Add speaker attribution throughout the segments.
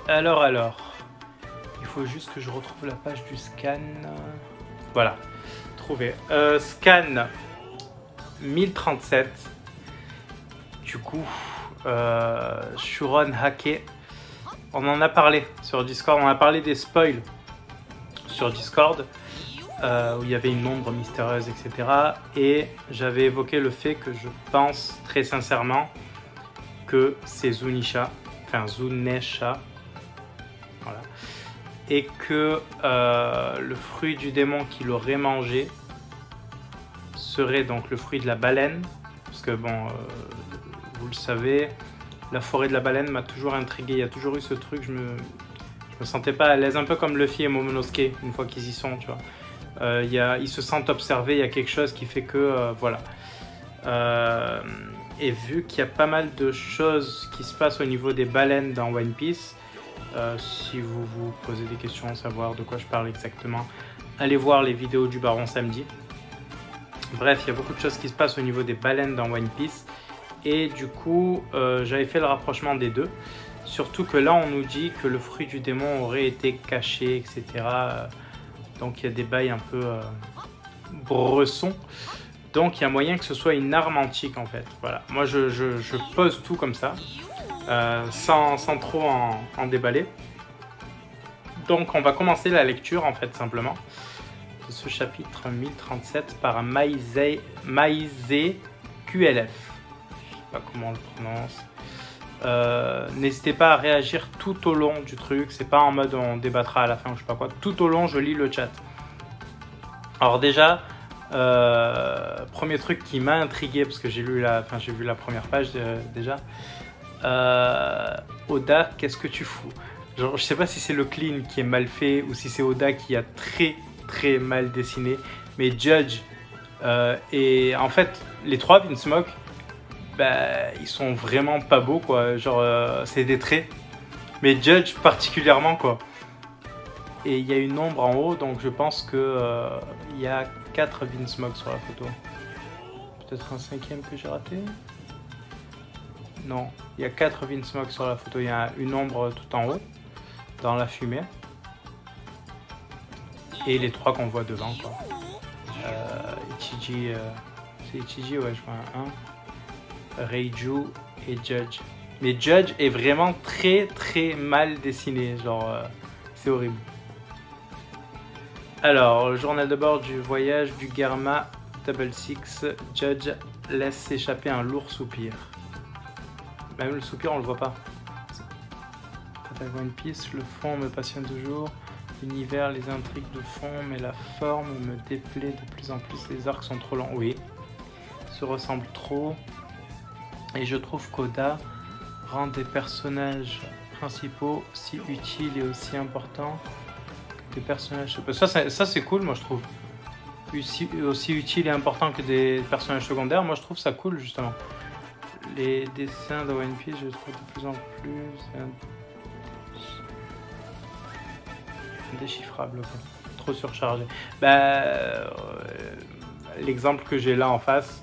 Speaker 1: Alors. Il faut juste que je retrouve la page du scan. Voilà. Trouvé. Scan 1037. Du coup, Shuron hacké. On en a parlé sur Discord. On a parlé des spoils sur Discord. Où il y avait une ombre mystérieuse, etc. Et j'avais évoqué le fait que je pense très sincèrement que c'est Zunisha. Enfin, Zunesha. Voilà. Et que le fruit du démon qu'il aurait mangé serait donc le fruit de la baleine. Parce que bon, vous le savez, la forêt de la baleine m'a toujours intrigué. Il y a toujours eu ce truc, je me sentais pas à l'aise. Un peu comme Luffy et Momonosuke, une fois qu'ils y sont, tu vois. Ils se sentent observés, il y a quelque chose qui fait que, voilà. Et vu qu'il y a pas mal de choses qui se passent au niveau des baleines dans One Piece, si vous vous posez des questions, savoir de quoi je parle exactement, allez voir les vidéos du Baron samedi. Bref, il y a beaucoup de choses qui se passent au niveau des baleines dans One Piece. Et du coup, j'avais fait le rapprochement des deux. Surtout que là, on nous dit que le fruit du démon aurait été caché, etc. Donc il y a des bails un peu bressons. Donc il y a moyen que ce soit une arme antique en fait. Voilà. Moi je pose tout comme ça. Sans trop en déballer. Donc on va commencer la lecture en fait simplement de ce chapitre 1037 par Maïze QLF. Je sais pas comment on le prononce. N'hésitez pas à réagir tout au long du truc. C'est pas en mode on débattra à la fin ou je sais pas quoi. Tout au long je lis le chat. Alors déjà, premier truc qui m'a intrigué parce que j'ai vu la première page déjà. Oda, qu'est-ce que tu fous? Genre, je sais pas si c'est le clean qui est mal fait ou si c'est Oda qui a très mal dessiné, mais Judge et en fait les trois Vinsmoke, bah, ils sont vraiment pas beaux quoi, genre c'est des traits, mais Judge particulièrement quoi. Et il y a une ombre en haut, donc je pense que il y a 4 Vinsmoke sur la photo. Peut-être un cinquième que j'ai raté? Non, il y a 4 Vinsmoke sur la photo. Il y a une ombre tout en haut, dans la fumée. Et les 3 qu'on voit devant, quoi. Ichiji, c'est Ichiji, ouais, je vois un 1. Reiju et Judge. Mais Judge est vraiment très mal dessiné, genre, c'est horrible. Alors, le journal de bord du voyage du Germa Double Six. Judge laisse s'échapper un lourd soupir. Même le soupir, on le voit pas. One Piece, le fond me passionne toujours. L'univers, les intrigues de fond, mais la forme me déplaît de plus en plus. Les arcs sont trop longs. Oui, se ressemblent trop. Et je trouve qu'Oda rend des personnages principaux si utiles et aussi importants que des personnages. Ça c'est cool, moi je trouve. Aussi utile et important que des personnages secondaires, moi je trouve ça cool justement. Les dessins de One Piece, je trouve de plus en plus indéchiffrable, quoi. Trop surchargé. Bah, l'exemple que j'ai là en face,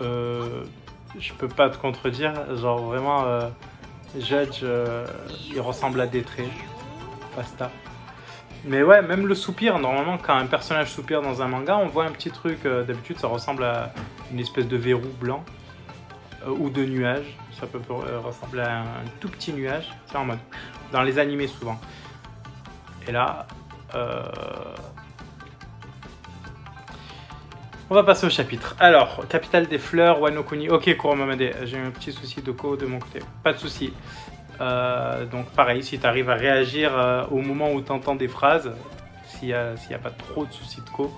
Speaker 1: je peux pas te contredire. Genre vraiment, Judge, il ressemble à des traits. Basta. Mais ouais, même le soupir, normalement, quand un personnage soupire dans un manga, on voit un petit truc. D'habitude, ça ressemble à une espèce de verrou blanc. Ou de nuages, ça peut ressembler à un tout petit nuage, c'est en mode, dans les animés souvent. Et là, on va passer au chapitre. Alors, capitale des fleurs, Wano Kuni. Ok, Kuromamade, j'ai un petit souci de co de mon côté, pas de souci. Donc pareil, si tu arrives à réagir au moment où tu entends des phrases, s'il n'y a pas trop de soucis de co,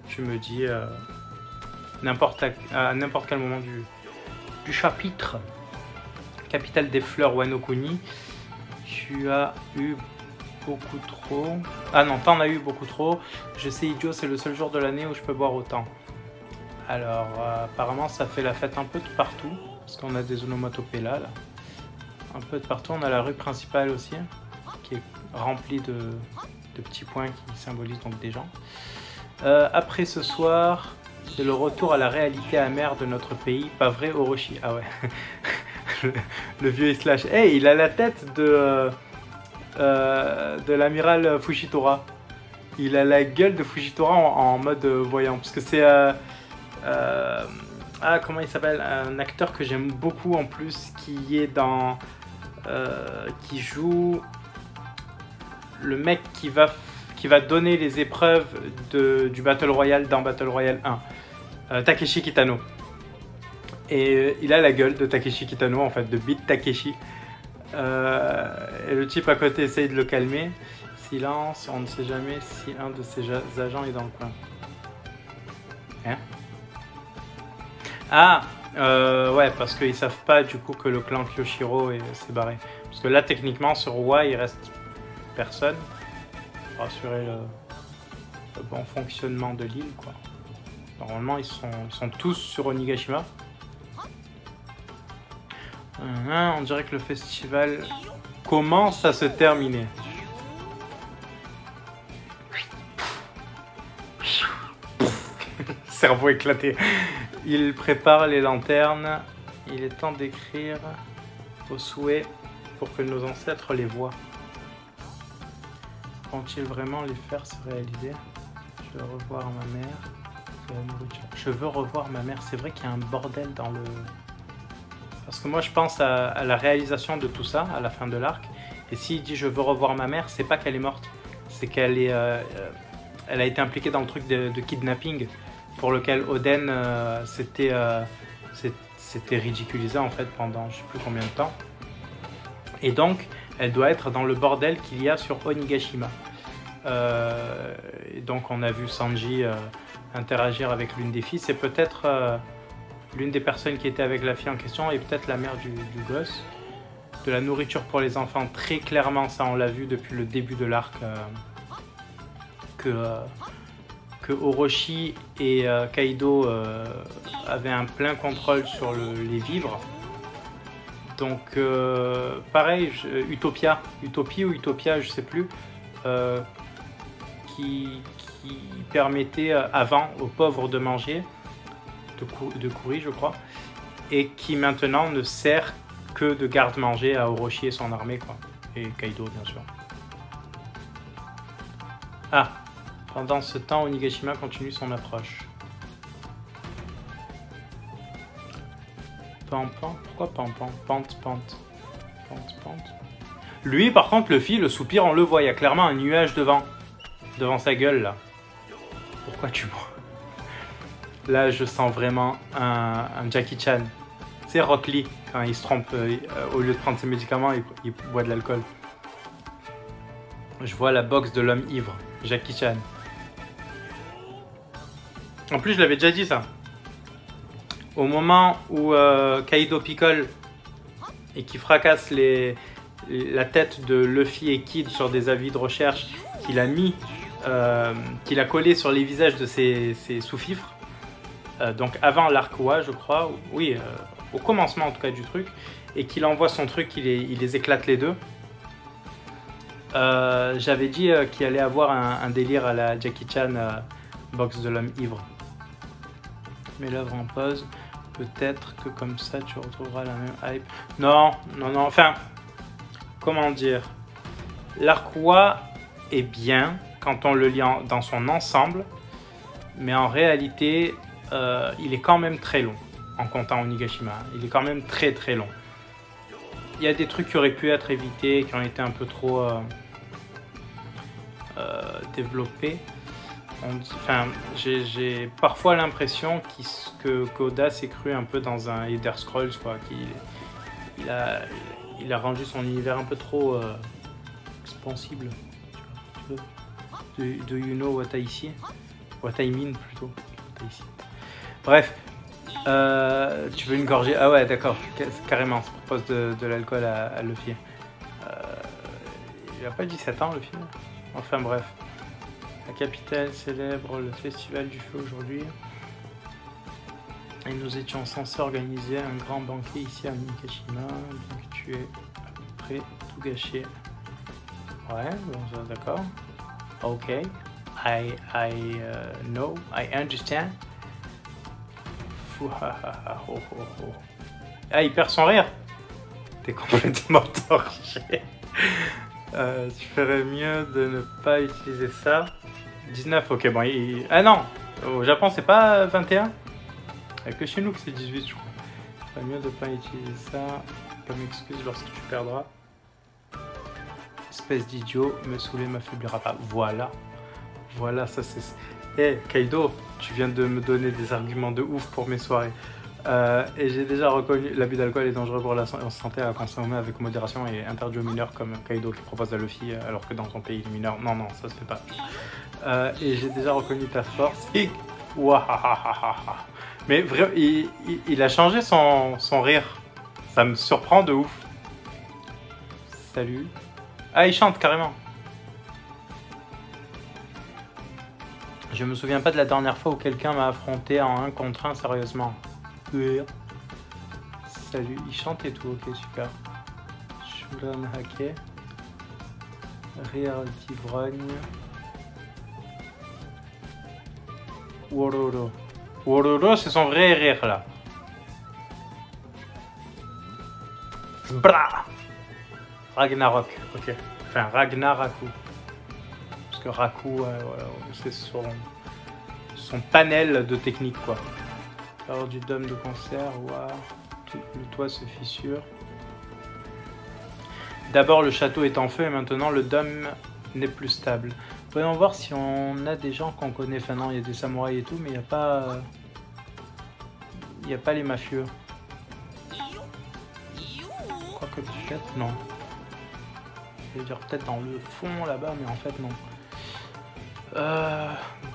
Speaker 1: tu me dis à n'importe quel moment du chapitre. Capitale des fleurs, Wano Kuni. Tu as eu beaucoup trop. Ah non, t'en as eu beaucoup trop. Je sais, idiot, c'est le seul jour de l'année où je peux boire autant. Alors, apparemment, ça fait la fête un peu de partout. Parce qu'on a des onomatopées là. Un peu de partout. On a la rue principale aussi, qui est remplie de petits points qui symbolisent donc des gens. Après ce soir, c'est le retour à la réalité amère de notre pays. Pas vrai, Orochi? Ah ouais. le vieux Slash. Hey, il a la tête de de l'amiral Fujitora. Il a la gueule de Fujitora en mode voyant. Parce que c'est... comment il s'appelle? Un acteur que j'aime beaucoup en plus, qui est dans... qui joue le mec qui va donner les épreuves du Battle Royale dans Battle Royale 1. Takeshi Kitano. Et il a la gueule de Takeshi Kitano, en fait, de Beat Takeshi. Et le type à côté essaye de le calmer. Silence, on ne sait jamais si un de ses agents est dans le coin. Hein? Ah, ouais, parce qu'ils savent pas du coup que le clan Kyoshiro s'est barré. Parce que là, techniquement, sur Wa, il reste personne pour assurer le bon fonctionnement de l'île, quoi. Normalement, ils sont tous sur Onigashima. On dirait que le festival commence à se terminer. Cerveau éclaté. Il prépare les lanternes. Il est temps d'écrire au souhait pour que nos ancêtres les voient. Vont-ils vraiment les faire se réaliser? Je veux revoir ma mère. Je veux revoir ma mère. C'est vrai qu'il y a un bordel dans le... Parce que moi je pense à la réalisation de tout ça à la fin de l'arc. Et s'il dit je veux revoir ma mère, c'est pas qu'elle est morte. C'est qu'elle est, elle a été impliquée dans le truc de kidnapping pour lequel Oden s'était ridiculisé en fait pendant je sais plus combien de temps. Et donc elle doit être dans le bordel qu'il y a sur Onigashima. Et donc on a vu Sanji interagir avec l'une des filles. C'est peut-être l'une des personnes qui était avec la fille en question et peut-être la mère du gosse. De la nourriture pour les enfants, très clairement, ça on l'a vu depuis le début de l'arc, que Orochi et Kaido avaient un plein contrôle sur les vivres. Donc pareil, Utopie ou Utopia, je sais plus, qui permettait avant aux pauvres de manger, de Kuri je crois, et qui maintenant ne sert que de garde-manger à Orochi et son armée, quoi. Et Kaido bien sûr. Ah, pendant ce temps, Onigashima continue son approche. Pampan, pourquoi Pampan? Pante. Lui, par contre, le soupir, on le voit, il y a clairement un nuage devant sa gueule, là. Pourquoi tu bois? Là, je sens vraiment un Jackie Chan. C'est Rock Lee, quand il se trompe, au lieu de prendre ses médicaments, il boit de l'alcool. Je vois la boxe de l'homme ivre, Jackie Chan. En plus, je l'avais déjà dit ça. Au moment où Kaido picole et qui fracasse la tête de Luffy et Kid sur des avis de recherche qu'il a mis, qu'il a collé sur les visages de ses sous-fifres. Donc avant l'arc Wa, je crois, oui, au commencement en tout cas du truc, et qu'il envoie son truc, il les éclate les deux. J'avais dit qu'il allait avoir un délire à la Jackie Chan boxe de l'homme ivre. Mets l'œuvre en pause, peut-être que comme ça tu retrouveras la même hype. Non, enfin, comment dire, l'arc Wa est bien quand on le lit dans son ensemble, mais en réalité, il est quand même très long, en comptant Onigashima. Il est quand même très long. Il y a des trucs qui auraient pu être évités, qui ont été un peu trop développés. Enfin, j'ai parfois l'impression qu'Oda s'est cru un peu dans un Elder Scrolls, quoi. Il a rendu son univers un peu trop expansible. Do you know what I see? What I mean, plutôt. What I see. Bref, tu veux une gorgée? Ah ouais, d'accord, carrément, ça propose de l'alcool à Luffy. Il a pas 17 ans, Luffy. Enfin bref. La capitale célèbre le festival du feu aujourd'hui. Et nous étions censés organiser un grand banquet ici à Onigashima. Donc tu es prêt tout gâcher. Ouais, bon, d'accord. Ok. I know, I understand. Ah, il perd son rire. T'es complètement torché. Tu ferais mieux de ne pas utiliser ça. 19, ok, bon, ah non, au Japon c'est pas 21. Il n'y a que chez nous que c'est 18, je crois. Tu ferais mieux de ne pas utiliser ça comme excuse lorsque tu perdras. Espèce d'idiot, me saouler m'affaiblira pas. Voilà. Voilà, ça c'est... Eh, Kaido, tu viens de me donner des arguments de ouf pour mes soirées. Et j'ai déjà reconnu l'abus d'alcool est dangereux pour la santé à consommer avec modération et interdit aux mineurs comme Kaido qui propose à Luffy alors que dans ton pays les mineurs... Non, non, ça se fait pas. Et j'ai déjà reconnu ta force. Et... Wahahaha. Mais vraiment, il a changé son rire. Ça me surprend de ouf. Salut. Ah, il chante carrément. Je me souviens pas de la dernière fois où quelqu'un m'a affronté en 1 contre 1 sérieusement. Salut, il chante et tout, ok, super. Shuran Hake. Rire d'ivrogne. Wororo. Wororo, c'est son vrai rire là. Bra! Ragnarok, ok. Enfin, Ragnaraku. Parce que Raku, c'est son panel de techniques, quoi. Alors, du dôme de concert, waouh. Le toit se fissure. D'abord, le château est en feu et maintenant, le dôme n'est plus stable. Voyons voir si on a des gens qu'on connaît. Enfin, non, il y a des samouraïs et tout, mais il n'y a pas... Il n'y a pas les mafieux. Quoique peut-être, non. Je vais dire peut-être dans le fond là-bas, mais en fait non.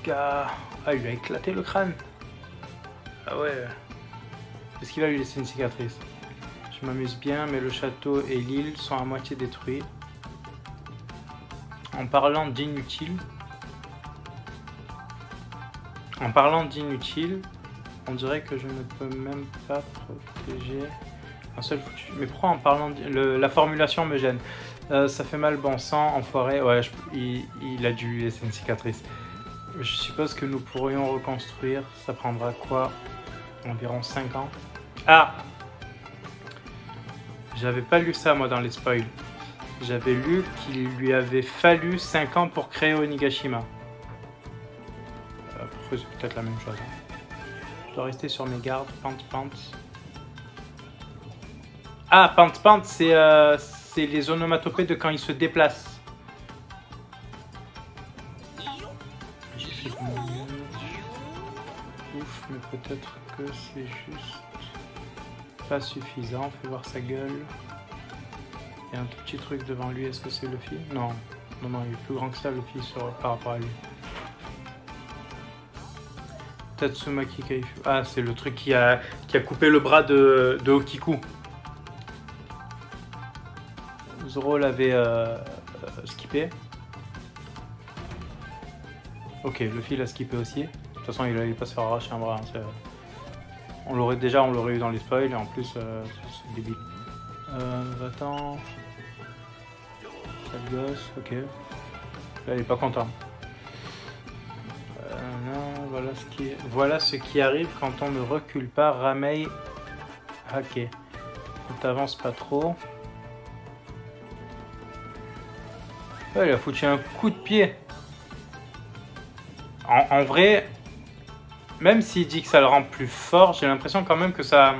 Speaker 1: Gars... Ah, il lui a éclaté le crâne. Ah ouais. Est-ce qu'il va lui laisser une cicatrice? Je m'amuse bien, mais le château et l'île sont à moitié détruits. En parlant d'inutile... on dirait que je ne peux même pas protéger un seul foutu. Mais pourquoi en parlant la formulation me gêne. Ça fait mal, bon sang, enfoiré. Ouais, il a dû lui laisser une cicatrice. Je suppose que nous pourrions reconstruire. Ça prendra quoi? Environ 5 ans. Ah! J'avais pas lu ça moi dans les spoils. J'avais lu qu'il lui avait fallu 5 ans pour créer Onigashima. Après c'est peut-être la même chose. Hein. Je dois rester sur mes gardes. Pant. Ah, pant, c'est les onomatopées de quand il se déplace. J'ai fait de mon mieux. Ouf, mais peut-être que c'est juste pas suffisant. Fais voir sa gueule. Il y a un tout petit truc devant lui. Est-ce que c'est Luffy? Non. Non, il est plus grand que ça, Luffy, par rapport à lui. Tatsumaki Kaifu. Ah, c'est le truc qui a coupé le bras de Okiku. Zoro l'avait skippé. Ok, Luffy l'a skippé aussi. De toute façon, il allait pas se faire arracher un bras. Hein, on l'aurait eu dans les spoils et en plus, c'est débile. Va-t'en. Sale gosse, ok. Là, il est pas content. Non, voilà ce qui arrive quand on ne recule pas. Ramei Hake. On t'avance pas trop. Ouais, il a foutu un coup de pied. En vrai, même s'il dit que ça le rend plus fort, j'ai l'impression quand même que ça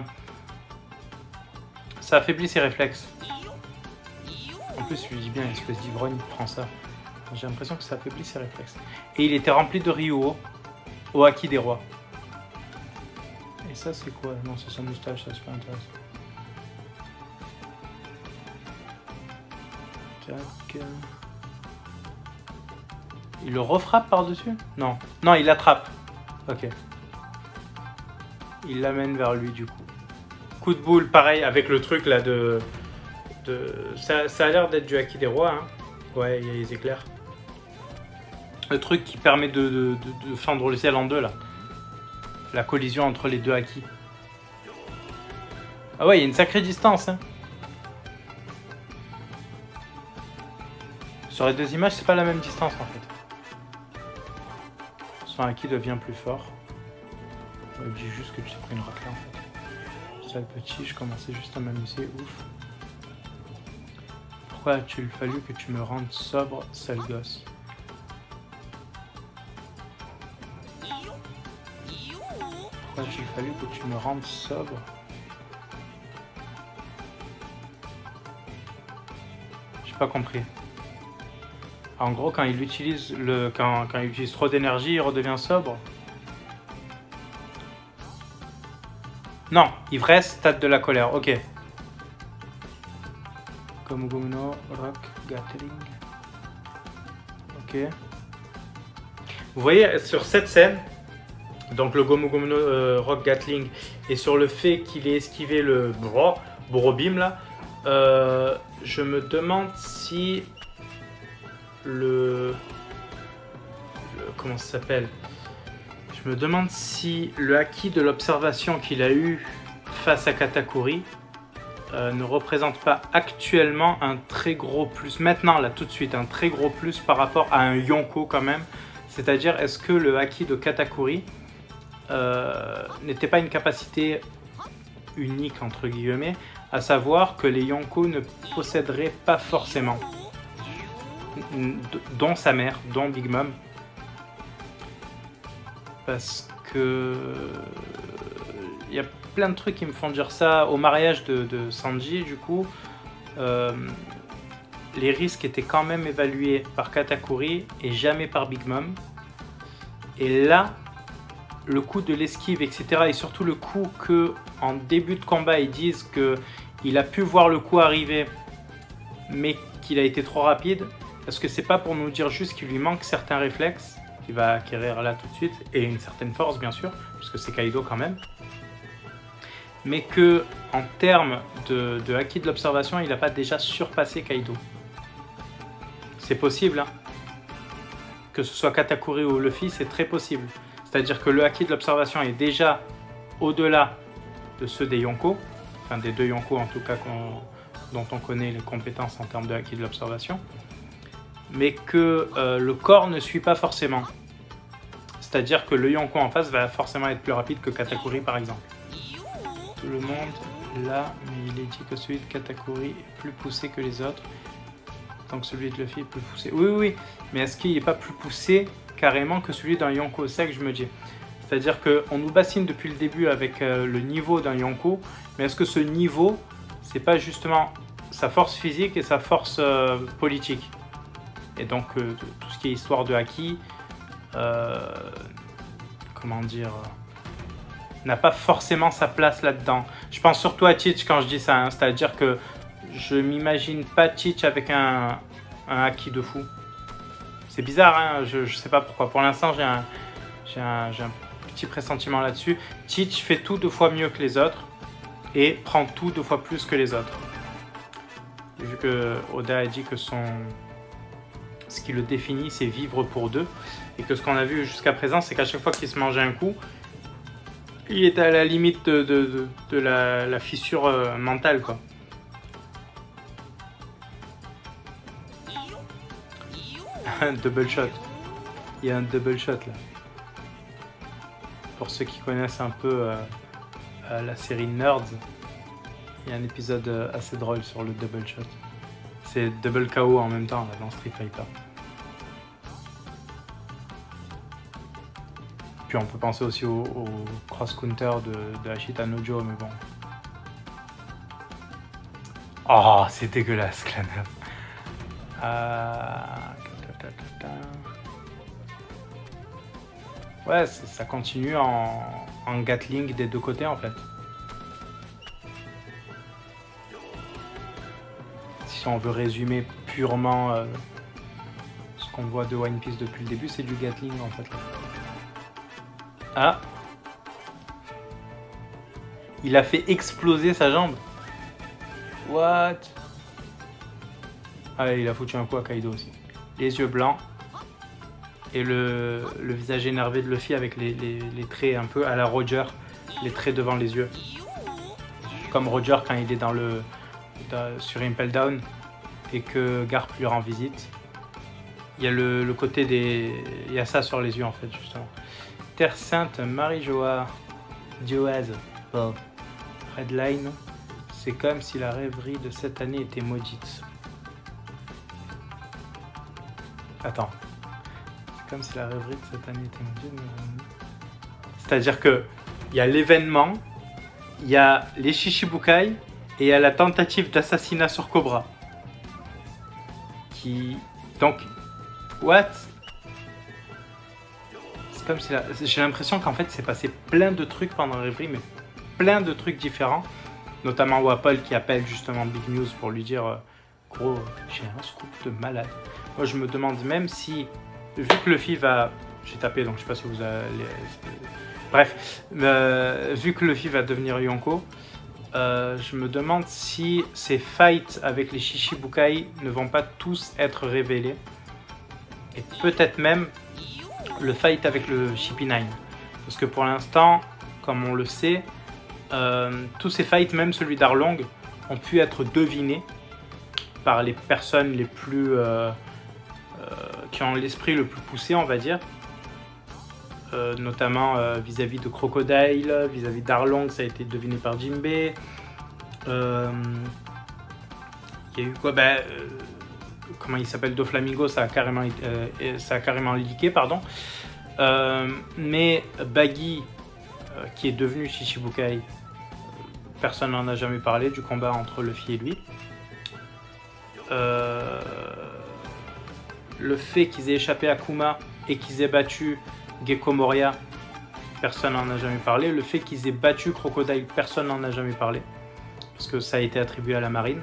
Speaker 1: affaiblit ses réflexes. En plus, je lui dis bien, une espèce d'ivrogne, il prend ça. J'ai l'impression que ça affaiblit ses réflexes. Et il était rempli de Ryuo, au haki des rois. Et ça, c'est quoi? Non, c'est sa moustache, ça, c'est pas intéressant. Tac. Il le refrappe par-dessus? Non. Non, il l'attrape. Ok. Il l'amène vers lui, du coup. Coup de boule, pareil, avec le truc, là, Ça a l'air d'être du haki des rois, hein. Ouais, il y a les éclairs. Le truc qui permet de fendre le ciel en deux, là. La collision entre les deux hakis. Ah ouais, il y a une sacrée distance, hein. Sur les deux images, c'est pas la même distance, en fait. Son haki devient plus fort. Je dis juste que tu t'es pris une raclée, en fait. Sale petit, je commençais juste à m'amuser, ouf. Pourquoi a-t-il fallu que tu me rendes sobre, sale gosse? Pourquoi a-t-il fallu que tu me rendes sobre? J'ai pas compris. En gros, quand il utilise quand il utilise trop d'énergie, il redevient sobre. Non, ivresse, stade de la colère. Ok. Gomu Gomu no Rock Gatling. Ok. Vous voyez sur cette scène, donc le Gomu Gomu no Rock Gatling, et sur le fait qu'il ait esquivé le Borobim là, je me demande si comment ça s'appelle? Je me demande si le haki de l'observation qu'il a eu face à Katakuri ne représente pas actuellement un très gros plus, maintenant là tout de suite, un très gros plus par rapport à un Yonko quand même. C'est-à-dire, est-ce que le haki de Katakuri n'était pas une capacité unique entre guillemets, à savoir que les Yonko ne posséderaient pas forcément, dont sa mère, dont Big Mom, parce que il y a plein de trucs qui me font dire ça. Au mariage de Sanji, du coup, les risques étaient quand même évalués par Katakuri et jamais par Big Mom. Et là, le coup de l'esquive, etc., et surtout le coup que en début de combat ils disent que il a pu voir le coup arriver, mais qu'il a été trop rapide. Est-ce que c'est pas pour nous dire juste qu'il lui manque certains réflexes qu'il va acquérir là tout de suite, et une certaine force bien sûr, puisque c'est Kaido quand même, mais que en termes de haki de l'observation, il n'a pas déjà surpassé Kaido? C'est possible, hein. Que ce soit Katakuri ou Luffy, c'est très possible. C'est-à-dire que le haki de l'observation est déjà au-delà de ceux des Yonko, enfin des deux Yonko en tout cas dont on connaît les compétences en termes de haki de l'observation, mais que le corps ne suit pas forcément. C'est-à-dire que le Yonko en face va forcément être plus rapide que Katakuri par exemple. Tout le monde là, mais il est dit que celui de Katakuri est plus poussé que les autres, donc celui de Luffy est plus poussé. Oui, oui, mais est-ce qu'il n'est pas plus poussé carrément que celui d'un Yonko? C'est ça que je me dis. C'est-à-dire qu'on nous bassine depuis le début avec le niveau d'un Yonko, mais est-ce que ce niveau, c'est pas justement sa force physique et sa force politique? Et donc tout ce qui est histoire de haki, comment dire, n'a pas forcément sa place là-dedans. Je pense surtout à Teach quand je dis ça, hein, c'est-à-dire que je m'imagine pas Teach avec un haki de fou. C'est bizarre, hein, je sais pas pourquoi. Pour l'instant, j'ai un petit pressentiment là-dessus. Teach fait tout 2 fois mieux que les autres et prend tout 2 fois plus que les autres. Vu que Oda a dit que ce qui le définit, c'est vivre pour 2, et que ce qu'on a vu jusqu'à présent, c'est qu'à chaque fois qu'il se mangeait un coup, il était à la limite de la fissure mentale, quoi. Un double shot. Il y a un double shot là. Pour ceux qui connaissent un peu la série Nerds, il y a un épisode assez drôle sur le double shot. C'est double KO en même temps là, dans Street Fighter. Puis on peut penser aussi au cross-counter de Ashita no Joe, mais bon. Oh, c'est dégueulasse, Clanam. Ouais, ça continue en Gatling des 2 côtés en fait. Si on veut résumer purement ce qu'on voit de One Piece depuis le début, c'est du Gatling en fait. Ah, il a fait exploser sa jambe. What? Ah, il a foutu un coup à Kaido aussi. Les yeux blancs et le visage énervé de Luffy avec les traits un peu à la Roger, les traits devant les yeux. Comme Roger quand il est sur Impel Down et que Garp lui rend visite. Il y a le côté il y a ça sur les yeux en fait justement. Terre Sainte, Marie-Joa, Dioaz, Bob, Redline, c'est comme si la rêverie de cette année était maudite. Attends. C'est comme si la rêverie de cette année était mondiale. C'est-à-dire que il y a l'événement, il y a les Shichibukai et il y a la tentative d'assassinat sur Cobra. Donc, what? C'est comme si j'ai l'impression qu'en fait, c'est passé plein de trucs pendant la rêverie, mais plein de trucs différents. Notamment Wapol qui appelle justement Big News pour lui dire gros, j'ai un scoop de malade. Moi, je me demande même si, vu que Luffy va... J'ai tapé, donc je sais pas si vous allez... Bref, vu que Luffy va devenir Yonko, je me demande si ces fights avec les Shichibukai ne vont pas tous être révélés. Et peut-être même le fight avec le CP9. Parce que pour l'instant, comme on le sait, tous ces fights, même celui d'Arlong, ont pu être devinés par les personnes les plus... qui ont l'esprit le plus poussé, on va dire. Notamment vis-à-vis de Crocodile, vis-à-vis d'Arlong, ça a été deviné par Jinbei. Il y a eu quoi? Comment il s'appelle? Doflamingo, ça a carrément leaké, pardon. Mais Baggy, qui est devenu Shichibukai, personne n'en a jamais parlé du combat entre Luffy et lui. Le fait qu'ils aient échappé à Kuma et qu'ils aient battu Gecko Moria, personne n'en a jamais parlé. Le fait qu'ils aient battu Crocodile, personne n'en a jamais parlé. Parce que ça a été attribué à la marine.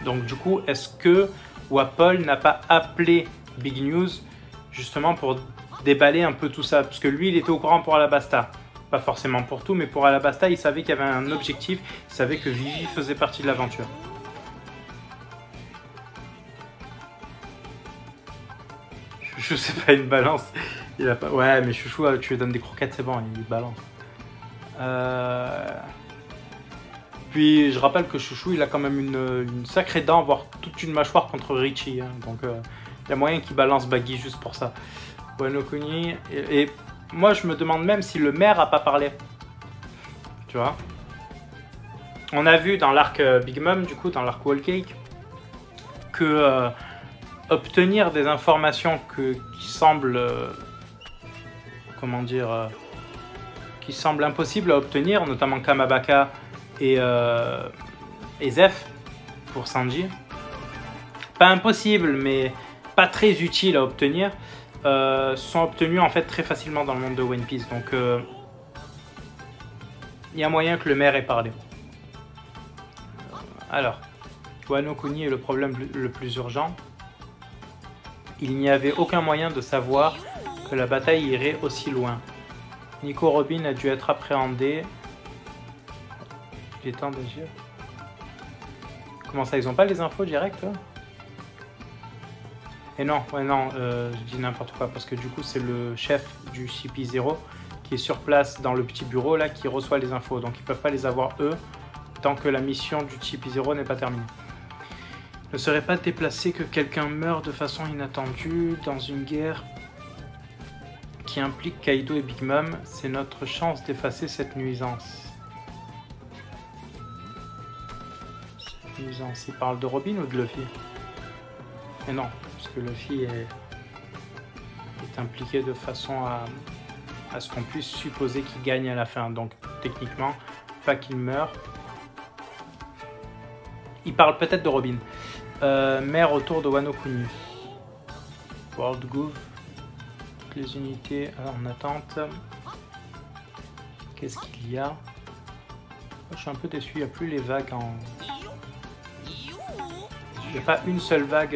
Speaker 1: Donc du coup, est-ce que Wapol n'a pas appelé Big News justement pour déballer un peu tout ça? Parce que lui, il était au courant pour Alabasta. Pas forcément pour tout, mais pour Alabasta, il savait qu'il y avait un objectif. Il savait que Vivi faisait partie de l'aventure. Je sais pas, une balance. Il a pas... Ouais, mais Chouchou, tu lui donnes des croquettes, c'est bon, il balance. Puis je rappelle que Chouchou, il a quand même une sacrée dent, voire toute une mâchoire contre Richie. Hein. Donc il y a moyen qu'il balance Baggy juste pour ça. Wano Kuni. Et moi, je me demande même si le maire a pas parlé. Tu vois? On a vu dans l'arc Big Mom, du coup, dans l'arc Whole Cake, que obtenir des informations qui semblent... comment dire, qui semble impossible à obtenir, notamment Kamabaka et Zef pour Sanji. Pas impossible, mais pas très utile à obtenir, sont obtenus en fait très facilement dans le monde de One Piece. Donc il y a moyen que le maire ait parlé. Alors, Wano Kuni est le problème le plus urgent. Il n'y avait aucun moyen de savoir que la bataille irait aussi loin. Nico Robin a dû être appréhendé. Il est temps d'agir. Comment ça, ils ont pas les infos direct là? Et non, ouais non, je dis n'importe quoi parce que du coup c'est le chef du CP0 qui est sur place dans le petit bureau là qui reçoit les infos. Donc ils peuvent pas les avoir eux tant que la mission du CP0 n'est pas terminée. Ne serait pas déplacé que quelqu'un meure de façon inattendue dans une guerre qui implique Kaido et Big Mom. C'est notre chance d'effacer cette nuisance. Cette nuisance, il parle de Robin ou de Luffy? Mais non, parce que Luffy est impliqué de façon à ce qu'on puisse supposer qu'il gagne à la fin. Donc techniquement, pas qu'il meure. Il parle peut-être de Robin. Maire autour de Wano Kuni. World Gouv. Toutes les unités en attente. Qu'est-ce qu'il y a? Je suis un peu déçu, il n'y a plus les vagues en... Il n'y a pas une seule vague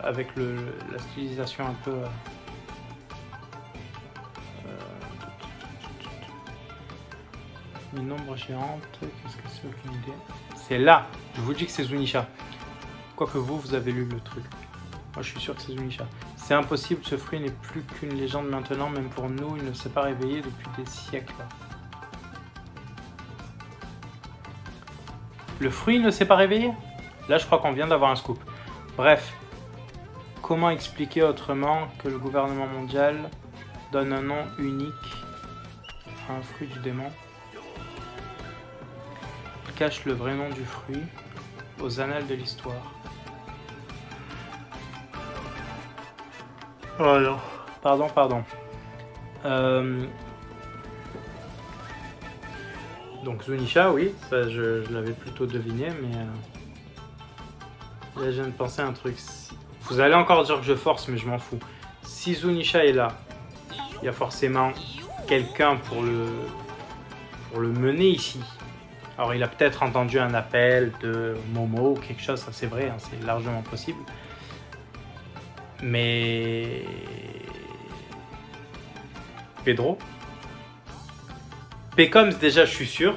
Speaker 1: avec la stylisation un peu... Une ombre géante, qu'est-ce que c'est? Aucune idée. C'est là, je vous dis que c'est Zunisha. Quoique vous avez lu le truc. Moi je suis sûr que c'est Zunisha. C'est impossible, ce fruit n'est plus qu'une légende maintenant, même pour nous, il ne s'est pas réveillé depuis des siècles. Le fruit ne s'est pas réveillé? Là je crois qu'on vient d'avoir un scoop. Bref, comment expliquer autrement que le gouvernement mondial donne un nom unique à un fruit du démon? Il cache le vrai nom du fruit aux annales de l'histoire. Oh non. Pardon. Donc Zunisha, oui, ça je l'avais plutôt deviné, mais là je viens de penser à un truc. Vous allez encore dire que je force, mais je m'en fous. Si Zunisha est là, il y a forcément quelqu'un pour le mener ici. Alors il a peut-être entendu un appel de Momo ou quelque chose, ça c'est vrai, hein, c'est largement possible. Mais Pedro Pecoms déjà je suis sûr,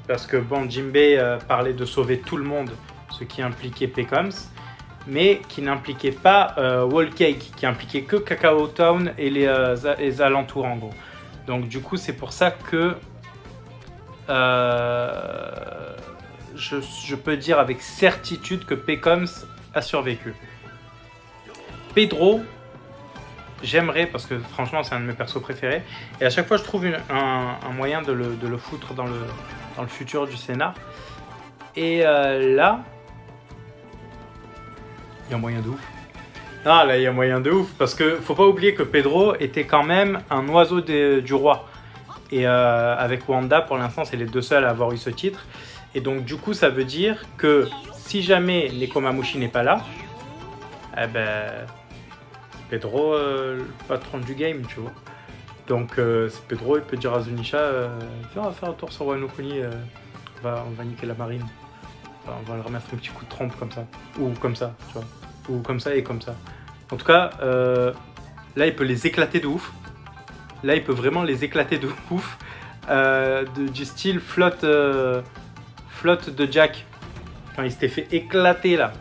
Speaker 1: parce que bon, Jinbei parlait de sauver tout le monde, ce qui impliquait Pecoms, mais qui n'impliquait pas Wall Cake, qui impliquait que Cacao Town et les alentours en gros. Donc du coup c'est pour ça que je peux dire avec certitude que Pecoms a survécu. Pedro, j'aimerais, parce que franchement c'est un de mes persos préférés, et à chaque fois je trouve un moyen de le foutre dans le futur du scénar. Et là, il y a moyen de ouf. Ah là, il y a moyen de ouf, parce que faut pas oublier que Pedro était quand même un oiseau du roi. Et avec Wanda, pour l'instant, c'est les deux seuls à avoir eu ce titre. Et donc du coup, ça veut dire que si jamais Nekomamushi n'est pas là, eh ben... Pedro, le patron du game, tu vois. Donc Pedro, il peut dire à Zunisha, viens, on va faire un tour sur Wano Kuni, on va niquer la marine. Enfin, on va le remettre un petit coup de trompe comme ça. Ou comme ça, tu vois. Ou comme ça et comme ça. En tout cas, là, il peut les éclater de ouf. Là, il peut vraiment les éclater de ouf. Du style flotte de Jack. Quand il s'était fait éclater, là.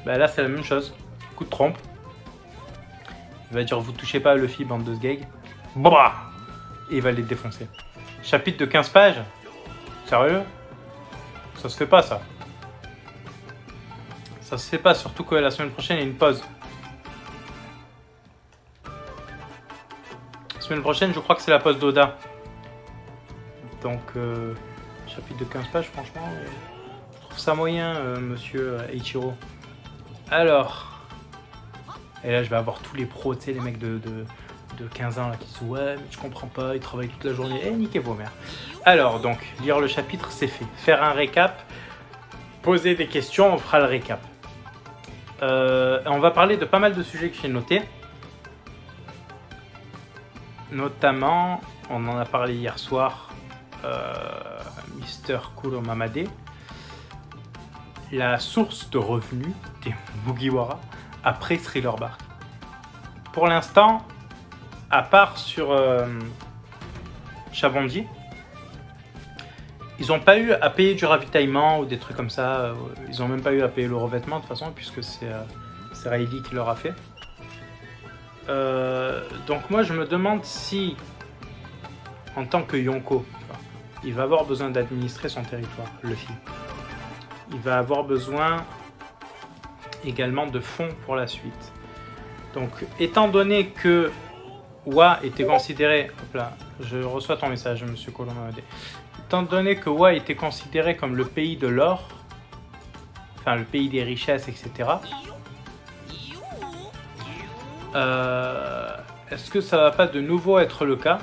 Speaker 1: Bah, là, c'est la même chose. Coup de trompe. Il va dire, vous touchez pas à Luffy, bande de sgeg. Bah, et il va les défoncer. Chapitre de 15 pages. Sérieux? Ça se fait pas, ça. Ça se fait pas, surtout que la semaine prochaine, il y a une pause. La semaine prochaine, je crois que c'est la pause d'Oda. Donc, chapitre de 15 pages, franchement, je trouve ça moyen, monsieur Eiichiro. Alors... Et là, je vais avoir tous les pros, tu sais, les mecs de 15 ans là, qui disent « Ouais, mais je comprends pas, ils travaillent toute la journée. » Eh, niquez vos mères. Alors, donc, lire le chapitre, c'est fait. Faire un récap, poser des questions, on fera le récap. On va parler de pas mal de sujets que j'ai notés. Notamment, on en a parlé hier soir, Mister Kuro Mamade. La source de revenus des Mugiwara après Thriller Bark. Pour l'instant, à part sur Chabondi, ils n'ont pas eu à payer du ravitaillement ou des trucs comme ça. Ils n'ont même pas eu à payer le revêtement de toute façon, puisque c'est Riley qui leur a fait. Donc moi je me demande si, en tant que Yonko, il va avoir besoin d'administrer son territoire, Luffy. Il va avoir besoin également de fonds pour la suite. Donc, étant donné que Wa était considéré... Hop là, je reçois ton message, monsieur Colomade. Étant donné que Wa était considéré comme le pays de l'or, enfin le pays des richesses, etc. Est-ce que ça va pas de nouveau être le cas?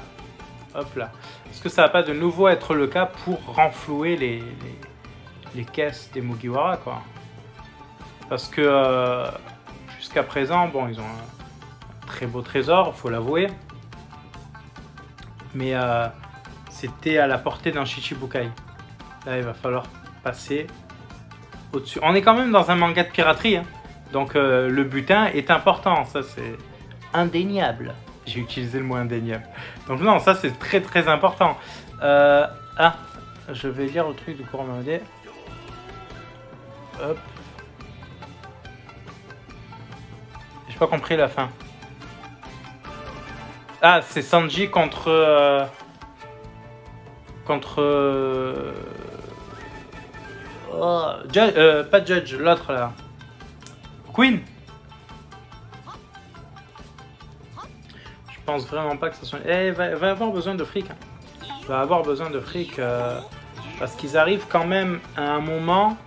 Speaker 1: Hop là. Est-ce que ça va pas de nouveau être le cas pour renflouer les caisses des Mugiwara, quoi? Parce que jusqu'à présent, bon, ils ont un très beau trésor, faut l'avouer. Mais c'était à la portée d'un Shichibukai. Là, il va falloir passer au-dessus. On est quand même dans un manga de piraterie, hein. Donc le butin est important, ça c'est indéniable. J'ai utilisé le mot indéniable. Donc non, ça c'est très très important. Ah, je vais lire le truc de Kuromade. Hop. J'ai pas compris la fin. Ah, c'est Sanji contre... Oh, pas Judge, l'autre là. Queen. Je pense vraiment pas que ça soit... Eh, va avoir besoin de fric. Hein. Va avoir besoin de fric. Parce qu'ils arrivent quand même à un moment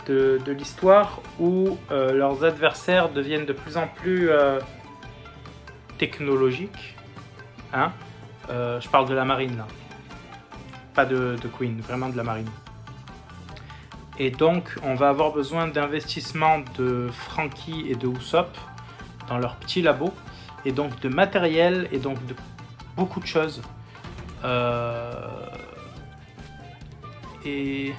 Speaker 1: de l'histoire où leurs adversaires deviennent de plus en plus technologique, hein, je parle de la marine là, pas de Queen, vraiment de la marine. Et donc on va avoir besoin d'investissement de Franky et de Usopp dans leur petit labo, et donc de matériel, et donc de beaucoup de choses. Et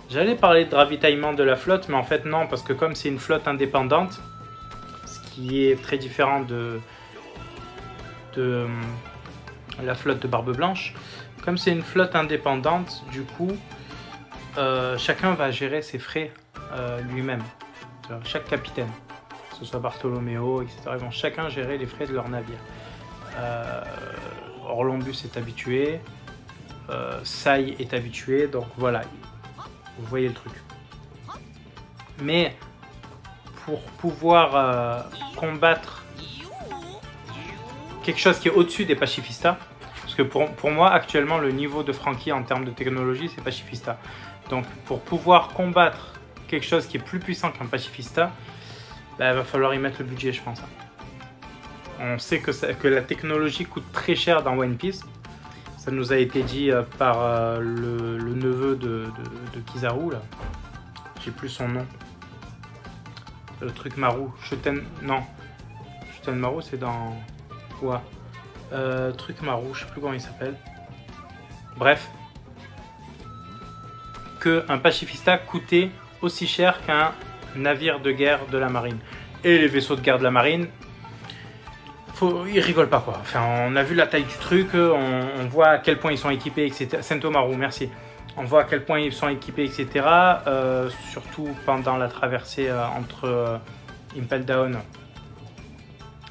Speaker 1: j'allais parler de ravitaillement de la flotte, mais en fait non, parce que comme c'est une flotte indépendante, ce qui est très différent de la flotte de Barbe Blanche, comme c'est une flotte indépendante, du coup, chacun va gérer ses frais lui-même. Chaque capitaine, que ce soit Bartholoméo, etc., ils vont chacun gérer les frais de leur navire. Orlombus est habitué, Sai est habitué, donc voilà, vous voyez le truc. Mais pour pouvoir combattre quelque chose qui est au-dessus des pacifistas, parce que pour moi actuellement le niveau de Franky en termes de technologie c'est pacifista. Donc pour pouvoir combattre quelque chose qui est plus puissant qu'un pacifista, bah, il va falloir y mettre le budget, je pense. On sait que la technologie coûte très cher dans One Piece. Ça nous a été dit par le neveu de Kizaru, là. J'ai plus son nom. Le truc Maru. Non. Shuten Maru, c'est dans... quoi? Truc Maru, je sais plus comment il s'appelle. Bref. Qu'un pacifista coûtait aussi cher qu'un navire de guerre de la marine. Et les vaisseaux de guerre de la marine... ils rigolent pas quoi. Enfin, on a vu la taille du truc, on voit à quel point ils sont équipés, etc. Sentomaru, merci. On voit à quel point ils sont équipés, etc. Surtout pendant la traversée entre Impel Down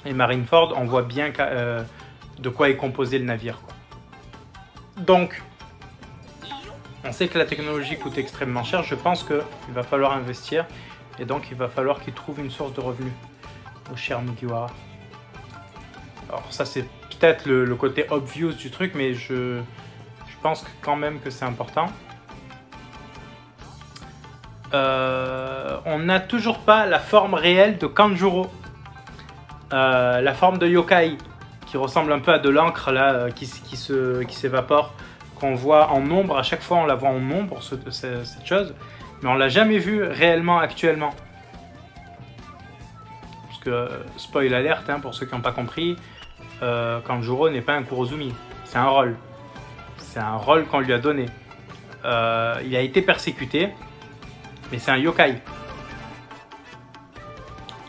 Speaker 1: et Marineford, on voit bien de quoi est composé le navire, quoi. Donc, on sait que la technologie coûte extrêmement cher. Je pense qu'il va falloir investir et donc il va falloir qu'ils trouvent une source de revenus au cher Mugiwara. Alors ça c'est peut-être le côté obvious du truc, mais je pense quand même que c'est important. On n'a toujours pas la forme réelle de Kanjuro. La forme de yokai, qui ressemble un peu à de l'encre là, qui s'évapore, qu'on voit en ombre. À chaque fois on la voit en ombre, cette chose, mais on l'a jamais vue réellement actuellement. Parce que, spoil alerte, hein, pour ceux qui n'ont pas compris, Kanjuro n'est pas un Kurozumi, c'est un rôle. C'est un rôle qu'on lui a donné. Il a été persécuté, mais c'est un yokai.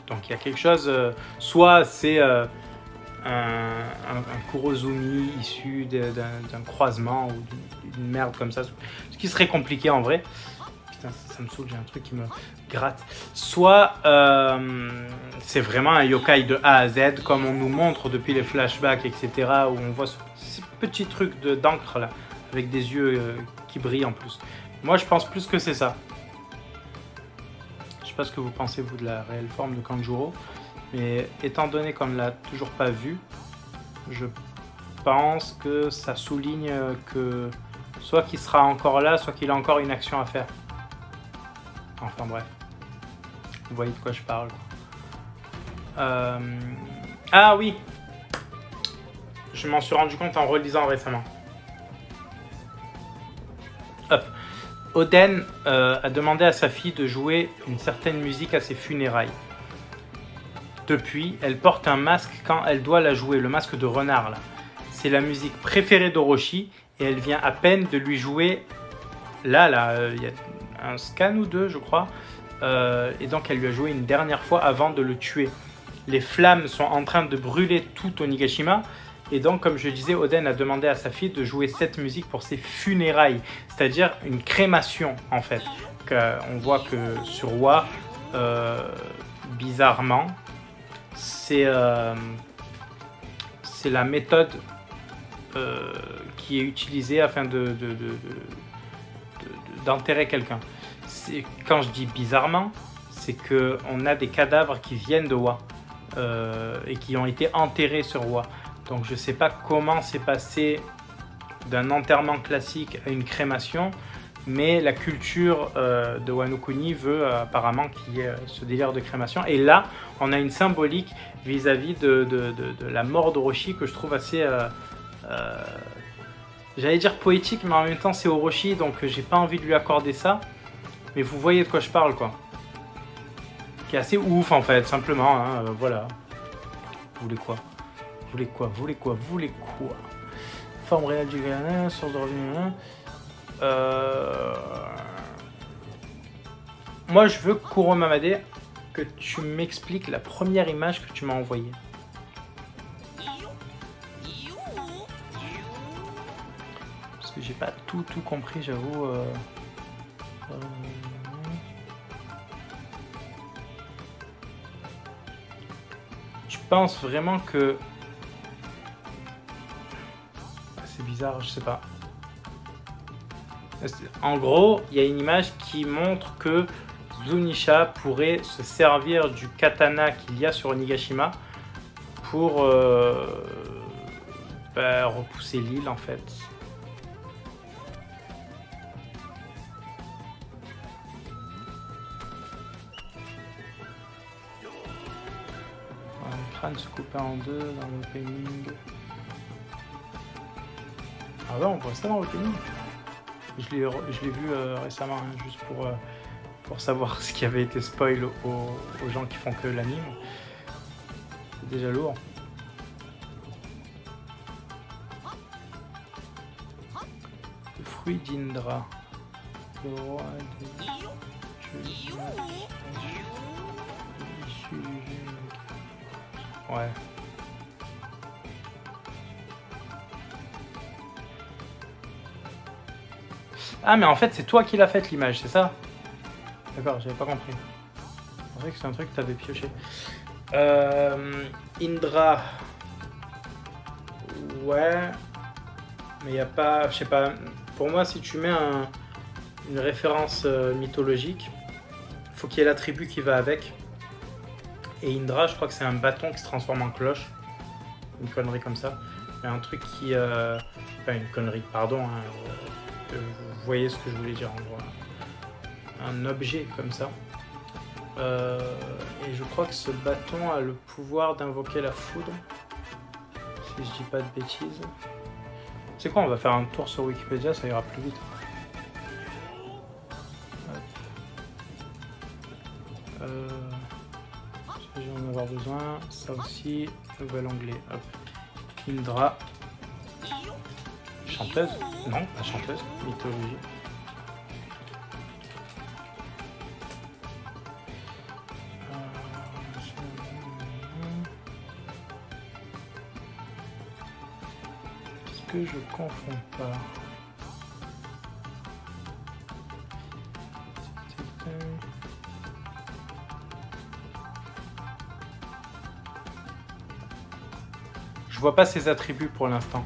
Speaker 1: Donc il y a quelque chose, soit c'est un Kurozumi issu d'un croisement ou d'une merde comme ça, ce qui serait compliqué en vrai. Putain, ça me saoule, j'ai un truc qui me gratte. Soit c'est vraiment un yokai de A à Z, comme on nous montre depuis les flashbacks, etc., où on voit ce petit truc d'encre là, avec des yeux qui brillent en plus. Moi je pense plus que c'est ça. Je sais pas ce que vous pensez vous de la réelle forme de Kanjuro, mais étant donné qu'on ne l'a toujours pas vu, je pense que ça souligne que soit qu'il sera encore là, soit qu'il a encore une action à faire. Enfin bref, vous voyez de quoi je parle. Ah oui, je m'en suis rendu compte en relisant récemment. Hop. Oden a demandé à sa fille de jouer une certaine musique à ses funérailles. Depuis, elle porte un masque quand elle doit la jouer, le masque de renard là. C'est la musique préférée d'Orochi et elle vient à peine de lui jouer. Là, il y a un scan ou deux, je crois. Et donc elle lui a joué une dernière fois avant de le tuer. Les flammes sont en train de brûler tout Onigashima. Et donc, comme je disais, Oden a demandé à sa fille de jouer cette musique pour ses funérailles. C'est-à-dire une crémation, en fait. On voit que sur Wa, bizarrement, c'est la méthode qui est utilisée afin d'enterrer quelqu'un. Quand je dis bizarrement, c'est qu'on a des cadavres qui viennent de Wa et qui ont été enterrés sur Wa. Donc je ne sais pas comment c'est passé d'un enterrement classique à une crémation, mais la culture de Wano Kuni veut apparemment qu'il y ait ce délire de crémation. Et là, on a une symbolique vis-à-vis de la mort d'Orochi que je trouve assez... j'allais dire poétique, mais en même temps c'est Orochi, donc j'ai pas envie de lui accorder ça. Mais vous voyez de quoi je parle, quoi. Qui est assez ouf, en fait, simplement, hein, voilà. Vous voulez quoi? Vous voulez quoi? Vous voulez quoi? Vous voulez quoi? Forme réelle du grain, source de revenu... Moi, je veux, Kuro Mamade, que tu m'expliques la première image que tu m'as envoyée. Parce que j'ai pas tout compris, j'avoue. Je pense vraiment que... C'est bizarre, je sais pas. En gros, il y a une image qui montre que Zunisha pourrait se servir du katana qu'il y a sur Onigashima pour repousser l'île en fait. Un crâne se couper en deux dans l'opening. Ah ouais, on voit ça dans l'opening. Je l'ai vu récemment, hein, juste pour savoir ce qui avait été spoil aux gens qui font que l'anime. C'est déjà lourd. Le fruit d'Indra. Le roi des... Ouais. Ah mais en fait c'est toi qui l'as faite l'image, c'est ça? D'accord, j'avais pas compris. Je pensais que c'est un truc que tu avais pioché. Indra. Ouais. Mais il n'y a pas... Je sais pas. Pour moi, si tu mets une référence mythologique, il faut qu'il y ait l'attribut qui va avec. Et Indra, je crois que c'est un bâton qui se transforme en cloche. Une connerie comme ça. Mais un truc qui... Enfin, une connerie, pardon. Hein, vous voyez ce que je voulais dire en gros. Un objet comme ça. Et je crois que ce bâton a le pouvoir d'invoquer la foudre. Si je dis pas de bêtises. C'est quoi, on va faire un tour sur Wikipédia, ça ira plus vite. Je vais en avoir besoin. Ça aussi, nouvel onglet. Hop. Indra. Chanteuse? Non, pas chanteuse. Mythologie. Est-ce que je confonds pas? Je vois pas ses attributs pour l'instant.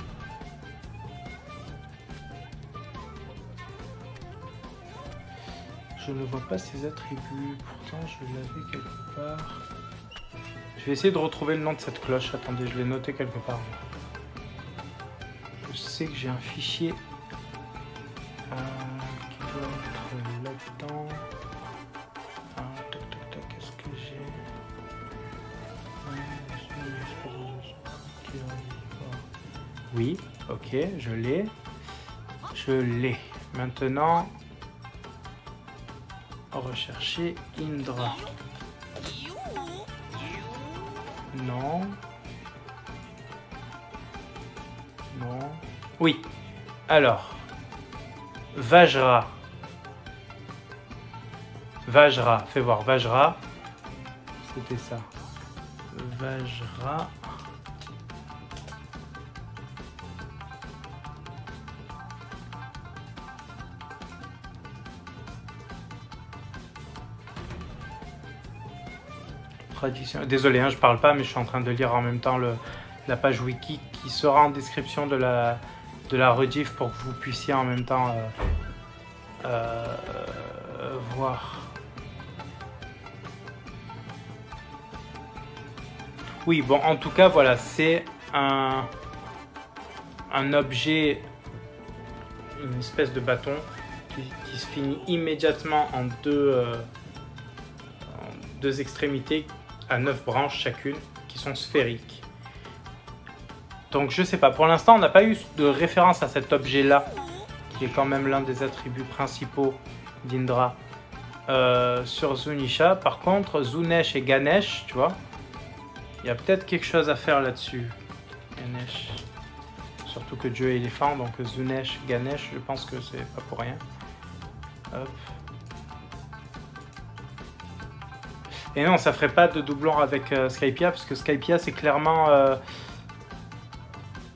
Speaker 1: Je ne vois pas ses attributs, pourtant je l'avais quelque part. Je vais essayer de retrouver le nom de cette cloche. Attendez, je l'ai noté quelque part. Je sais que j'ai un fichier qui doit être là-dedans. Tac tac tac, qu'est-ce que j'ai? Oui, ok, je l'ai. Je l'ai. Maintenant, rechercher Indra. Non. Non. Oui. Alors. Vajra. Vajra. Fais voir. Vajra. C'était ça. Vajra. Désolé, hein, je parle pas, mais je suis en train de lire en même temps la page wiki qui sera en description de la rediff pour que vous puissiez en même temps voir. Oui, bon, en tout cas, voilà, c'est un objet, une espèce de bâton qui se finit immédiatement en deux extrémités à 9 branches chacune qui sont sphériques. Donc je sais pas, pour l'instant on n'a pas eu de référence à cet objet là qui est quand même l'un des attributs principaux d'Indra sur Zunisha. Par contre Zunesh et Ganesh, tu vois, il y a peut-être quelque chose à faire là-dessus. Ganesh, surtout que Dieu est éléphant, donc Zunesh, Ganesh, je pense que c'est pas pour rien. Hop. Et non, ça ferait pas de doublon avec Skypiea, parce que Skypiea c'est clairement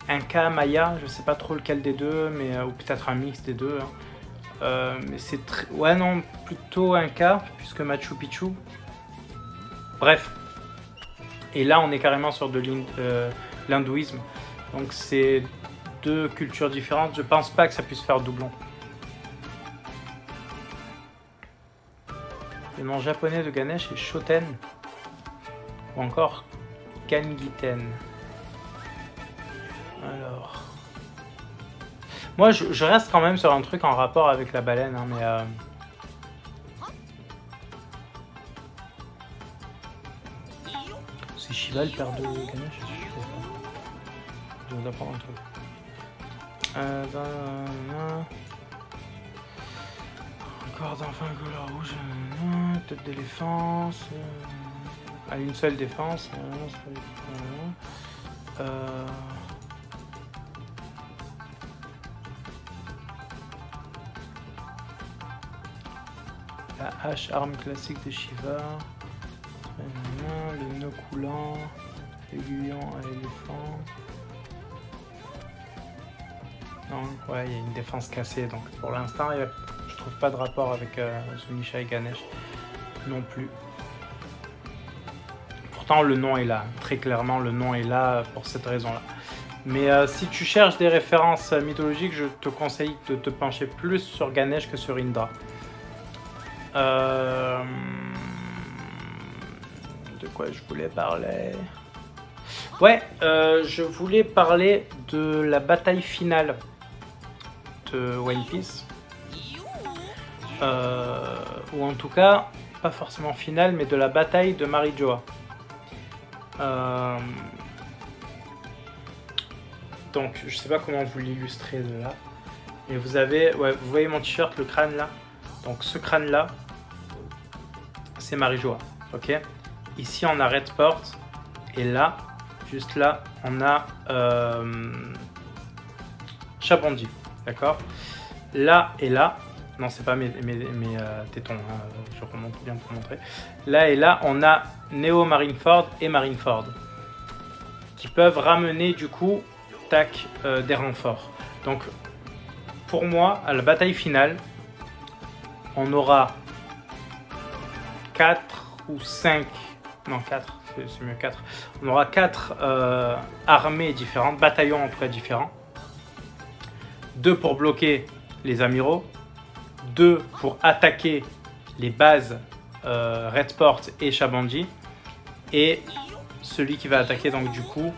Speaker 1: un K Maya, je sais pas trop lequel des deux, mais ou peut-être un mix des deux. Hein. Mais c'est très... Ouais non, plutôt un K, puisque Machu Picchu. Bref. Et là on est carrément sur de l'hindouisme. Donc c'est deux cultures différentes, je pense pas que ça puisse faire doublon. Le nom japonais de Ganesh est Shoten ou encore Kangiten. Alors, moi je reste quand même sur un truc en rapport avec la baleine, hein, mais c'est Shiva le père de Ganesh. Je vais vous apprendre un truc. Corps d'enfant couleur rouge, tête d'éléphant, à une seule défense. La hache, arme classique de Shiva, le nœud coulant, aiguillon à l'éléphant. Non, ouais, il y a une défense cassée, donc pour l'instant, je trouve pas de rapport avec Zunisha et Ganesh non plus. Pourtant, le nom est là, très clairement, le nom est là pour cette raison-là. Mais si tu cherches des références mythologiques, je te conseille de te pencher plus sur Ganesh que sur Indra. De quoi je voulais parler? Ouais, je voulais parler de la bataille finale de One Piece. Ou en tout cas, pas forcément finale, mais de la bataille de Marijoa. Donc, je sais pas comment vous l'illustrer de là. Et vous avez, ouais, vous voyez mon t-shirt, le crâne là. Donc ce crâne là, c'est Marijoa, ok. Ici on a Redport, et là, juste là, on a Shabondi, d'accord. Là et là, non c'est pas mes tétons, hein, je remonte bien pour montrer. Là et là, on a Neo Marineford et Marineford, qui peuvent ramener du coup, tac, des renforts. Donc pour moi, à la bataille finale, on aura 4 ou 5, non 4, c'est mieux 4. On aura 4 armées différentes, bataillons en tout cas différents. 2 pour bloquer les amiraux, 2 pour attaquer les bases Redport et Shabondi, et celui qui va attaquer donc du coup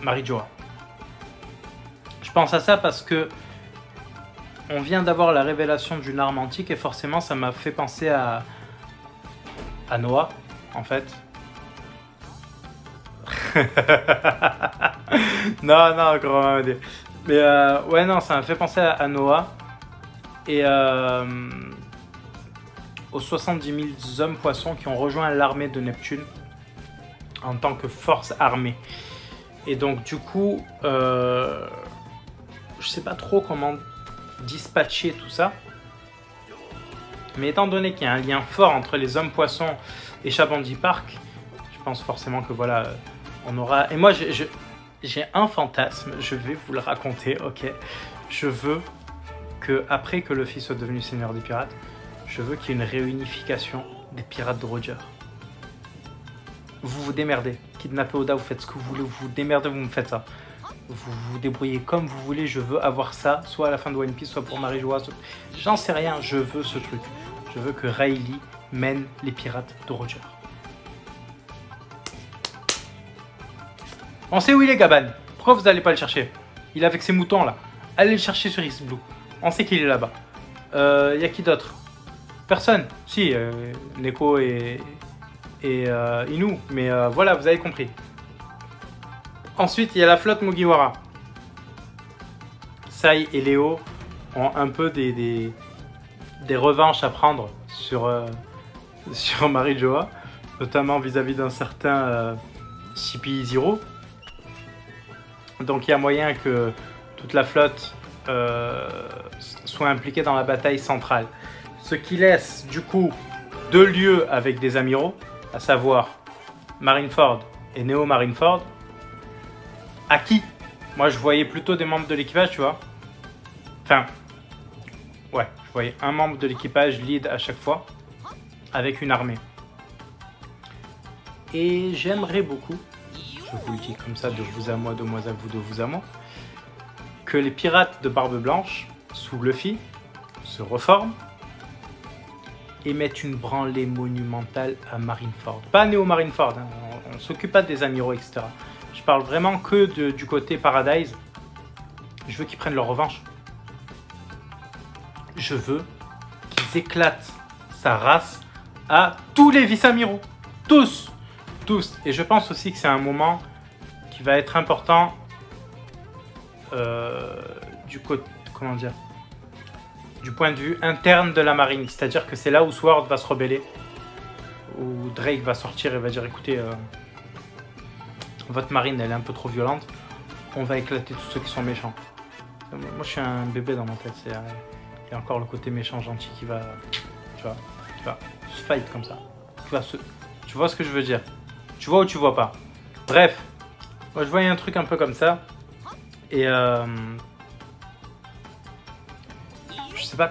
Speaker 1: Marijoa. Je pense à ça parce que on vient d'avoir la révélation d'une arme antique et forcément ça m'a fait penser à Noah en fait. non, gros, mais ouais, non, ça m'a fait penser à Noah et aux 70 000 hommes poissons qui ont rejoint l'armée de Neptune en tant que force armée. Et donc du coup, je sais pas trop comment dispatcher tout ça, mais étant donné qu'il y a un lien fort entre les hommes poissons et Shabondi Park, je pense forcément que voilà, on aura... Et moi j'ai un fantasme, je vais vous le raconter, ok. Je veux que, après que Luffy soit devenu seigneur des pirates, je veux qu'il y ait une réunification des pirates de Roger. Vous vous démerdez, kidnappez Oda, vous faites ce que vous voulez, vous vous démerdez, vous me faites ça. Vous vous débrouillez comme vous voulez, je veux avoir ça, soit à la fin de One Piece, soit pour Marijoa, soit... J'en sais rien, je veux ce truc. Je veux que Rayleigh mène les pirates de Roger. On sait où il est, Gaban. Pourquoi vous n'allez pas le chercher? Il est avec ses moutons là. Allez le chercher sur East Blue. On sait qu'il est là-bas. Y a qui d'autre? Personne. Si, Neko et Inu. Mais voilà, vous avez compris. Ensuite, il y a la flotte Mugiwara. Sai et Léo ont un peu des revanches à prendre sur Marijoa, notamment vis-à-vis d'un certain CP0. Donc il y a moyen que toute la flotte soit impliquée dans la bataille centrale. Ce qui laisse du coup 2 lieux avec des amiraux, à savoir Marineford et Neo Marineford. À qui? Moi je voyais plutôt des membres de l'équipage, tu vois. Enfin, ouais, je voyais un membre de l'équipage lead à chaque fois, avec une armée. Et j'aimerais beaucoup, je vous le dis comme ça, de vous à moi, de moi à vous, de vous à moi, que les pirates de Barbe Blanche, sous Luffy, se reforment et mettent une branlée monumentale à Marineford. Pas Neo Marineford, hein, on ne s'occupe pas des amiraux, etc. Je parle vraiment que du côté Paradise. Je veux qu'ils prennent leur revanche. Je veux qu'ils éclatent sa race à tous les vice-amiraux. Tous. Tous. Et je pense aussi que c'est un moment qui va être important du point de vue interne de la marine. C'est-à-dire que c'est là où Sword va se rebeller. Où Drake va sortir et va dire écoutez, votre marine elle est un peu trop violente. On va éclater tous ceux qui sont méchants. Moi je suis un bébé dans ma tête. Il y a encore le côté méchant gentil qui va, tu vois, se fight comme ça. Tu vois ce que je veux dire? Tu vois ou tu vois pas? Bref, moi je voyais un truc un peu comme ça. Et je sais pas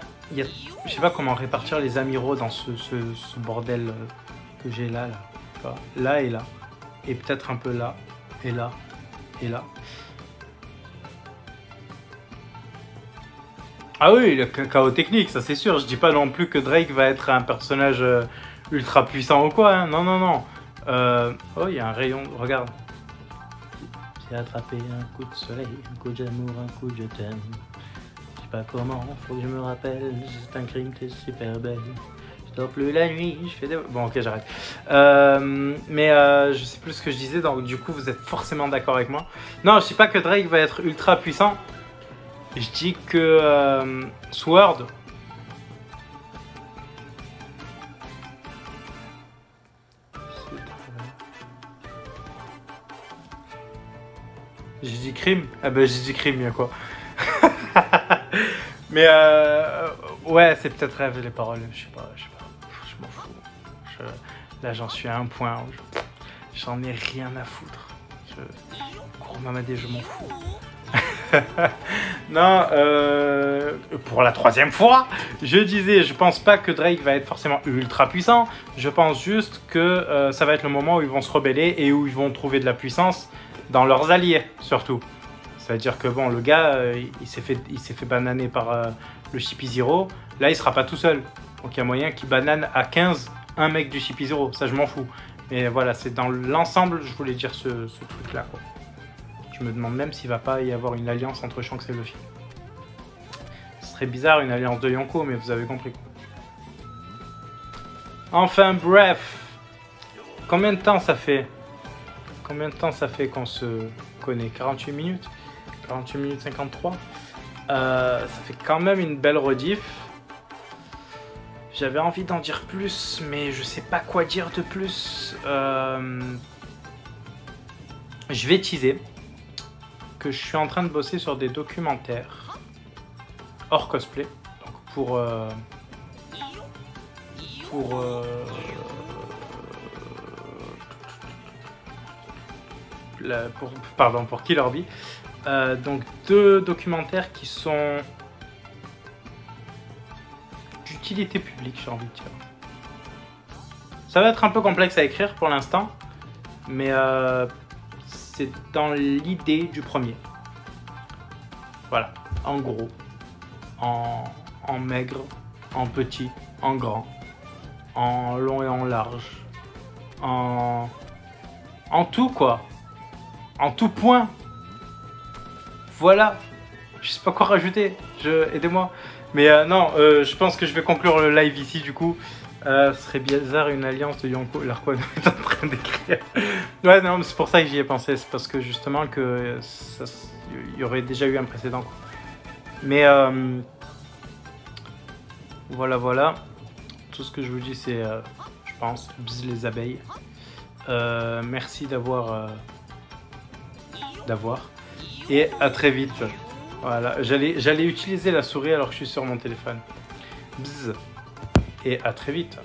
Speaker 1: comment répartir les amiraux dans ce bordel que j'ai là. Là et là. Et peut-être un peu là, et là, et là. Ah oui, le chaos technique, ça c'est sûr. Je dis pas non plus que Drake va être un personnage ultra puissant ou quoi. Hein. Non, non, non. Oh, il y a un rayon, regarde. J'ai attrapé un coup de soleil, un coup d'amour, un coup de je t'aime. Je sais pas comment, faut que je me rappelle. C'est un crime, t'es super belle. Je dors plus la nuit, je fais des... Bon, ok, j'arrête. Je sais plus ce que je disais, donc du coup, vous êtes forcément d'accord avec moi. Non, je dis pas que Drake va être ultra puissant. Je dis que Sword... J'ai dit crime? Ah bah j'ai dit crime, il y a quoi? Mais ouais, c'est peut-être rêve les paroles, je sais pas. Je m'en fous. Là, j'en suis à un point où j'en ai rien à foutre. Mamadé, je m'en fous. Non, pour la 3e fois, je disais, je pense pas que Drake va être forcément ultra puissant. Je pense juste que ça va être le moment où ils vont se rebeller et où ils vont trouver de la puissance dans leurs alliés, surtout. C'est-à-dire que bon, le gars, il s'est fait bananer par le CP0. Là, il sera pas tout seul. Donc il y a moyen qu'il banane à 15 un mec du CP0. Ça, je m'en fous. Mais voilà, c'est dans l'ensemble, je voulais dire ce truc-là, quoi. Je me demande même s'il va pas y avoir une alliance entre Shanks et Luffy. Ce serait bizarre, une alliance de Yonko, mais vous avez compris, quoi. Enfin, bref. Combien de temps ça fait? Combien de temps ça fait qu'on se connaît? 48 minutes? 48 minutes 53. Ça fait quand même une belle rediff. J'avais envie d'en dire plus, mais je sais pas quoi dire de plus. Je vais teaser que je suis en train de bosser sur des documentaires hors cosplay. Donc pour Killer Bee. Donc 2 documentaires qui sont d'utilité publique, j'ai envie de dire. Ça va être un peu complexe à écrire pour l'instant, mais c'est dans l'idée du premier. Voilà, en gros, en maigre, en petit, en grand, en long et en large, en tout quoi, en tout point. Voilà, Je sais pas quoi rajouter. Aidez-moi. Mais non, je pense que je vais conclure le live ici du coup. Ce serait bizarre une alliance de Yonko et Larquan est en train d'écrire. Ouais, non, c'est pour ça que j'y ai pensé. C'est parce que justement que il y aurait déjà eu un précédent. Quoi. Mais voilà. Tout ce que je vous dis, c'est, je pense, bise les abeilles. Merci d'avoir. Et à très vite. Voilà, j'allais utiliser la souris alors que je suis sur mon téléphone. Bzz. Et à très vite.